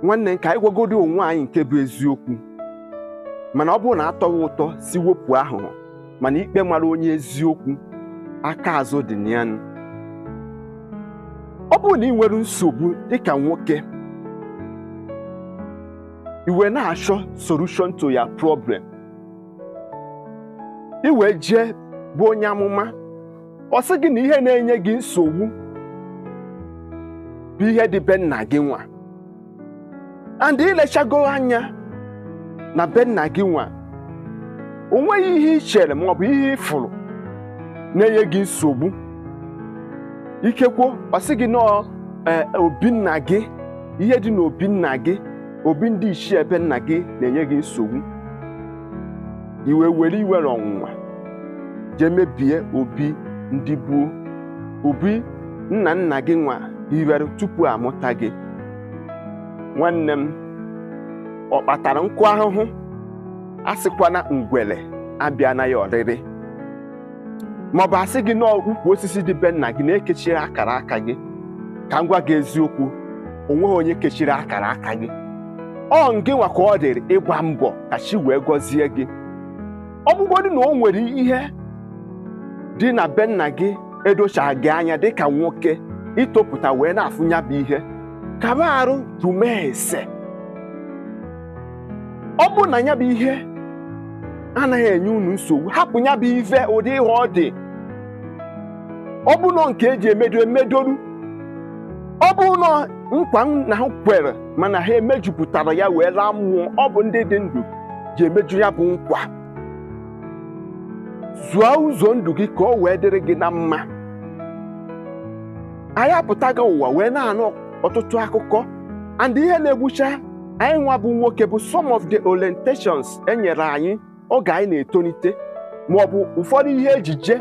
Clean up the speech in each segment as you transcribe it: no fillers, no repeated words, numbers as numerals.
nwanne ka anyị gwagodo onwe anyị nke bụ eziokwu mana ọ bụrụ na atọghị ụtọ si wepụ ahụhụ mana ikpe mara onye eziokwu aka azụ dị n'yanụ. Ọ bụrụ na ị nwere nsogbu dịka nwoke iwe na-achọ solution to your problem, iwe jee bụ onye amụma ọ sị gị na ihe na-enye gị nsogbu bụ ihe dị be nna gị nwa, and ilechago anya na be nna gị nwa o nweghị ihe ị chere ma ọ bụ ihe ị fụrụ na-enye gị nsogbu. Ikekwo ọ sị gị na obi nna gị, ihe dị n'obi nna gị, obi ndị ichie ebe nna gị na-enye gị nsogbu, iwe were iwere ọnwụnwa jee mebie obi ndị bụ obi nna nna gị nwa hiwere tupu amụta gị. Nwanne m, ọ kpatara nkụ ahụhụ asịkwana ngwele abịa na ya ọrịrị, maọbụ asị gị na ukwu osisi dị be nna gị na-ekechiri akara aka gị. Ka m gwa gị eziokwu, onweghị onye kechiri akara aka gị. Ọ ngị nwa ka ọ dịrị ịgba mbọ ka chi wee gọzie gị. Ọ bụgodị na o nwere ihe dị na be nna gị edochaghị gị anya dịka nwoke itopụta wee na-afụnya bụ ihe, kaba arụ tụmee ese. Ọ bụ na ya bụ ihe anaghị enye unu nsogbu, hapụ ya bụ ife ụdị ihe ọ dị. Ọ bụ na nke eji emedoru, ọ bụ na nkwa na ha kwere mana ha emejupụtara ya wee laa mmụọ, ọ bụ ndị dị ndụ ji emeju ya bụ nkwa. Zụọ ụzọ ndụ gị ka o wee dịrị gị na mma. Anyị apụtaga ụwa wee na-anụ ọtụtụ akụkọ, and ihe na-egbucha anyị nwa bụ nwoke bụ some of the orientations enyere anyị oge anyị na-etonite, ma ọ bụ ụfọdụ ihe ejije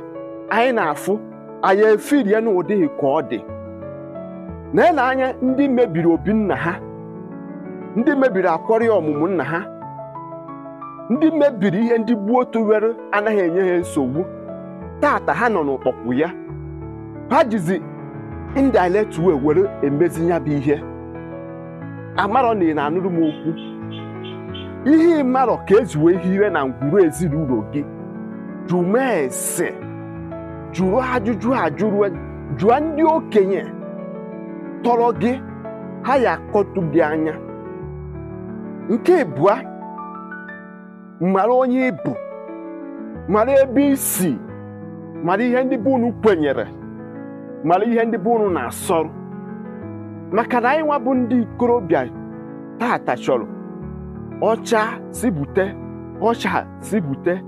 anyị na-afụ anyị efirie n'ụdịghị ka ọ dị. Na-ele anya ndị mebiri obi nna ha, ndị mebiri akwọrị ọmụmụ nna ha, ndị mebiri ihe ndị gbuo tụwere anaghị enye ha nsogbu, tata ha nọ n'ụkpọkpụ ya, ha jizi indirect way were emezi ya bụ ihe. Amarọ na ị na-anụrụ m okwu, ihe ịmarọ ka eji wee hire na ngwuru ezinụlọ gị. Jụọ ese, jụrụ ajụjụ jụọ ndị okenye tọrọ gị, ha ya akọtụ gị anya. Nke abụọ, mara onye ịbụ, mara ebe isi, mara ihe ndị bụ unu kwenyere, mara ihe ndị bụ unu na-asọrọ. Maka na anyị nwa bụ ndị ikorobịa tata chọrọ ọcha si bute, ọcha si bute,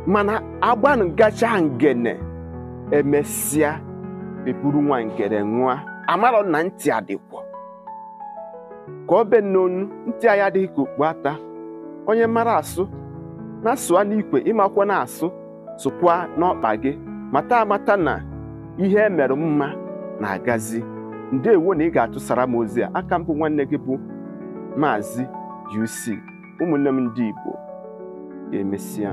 mana agbanụ gacha ngene emesịa eburu nwa ngere nwa. Amarọ na ntị adịkwa ka obe n'onu, ntị anyị adịghị ka okpu ata. Onye mara asụ na-asụa n'ikwe, ịmakwa na-asụ sụkwa n'ọkpa gị. Mata amata na ihe emerụ mma na-agazi. Ndewo na ị ga-atụsara m ozi a. Aka mbụ nwanne gị bụ Mazi-UC. Ụmụnne m ndị Igbo, ga-emesịa.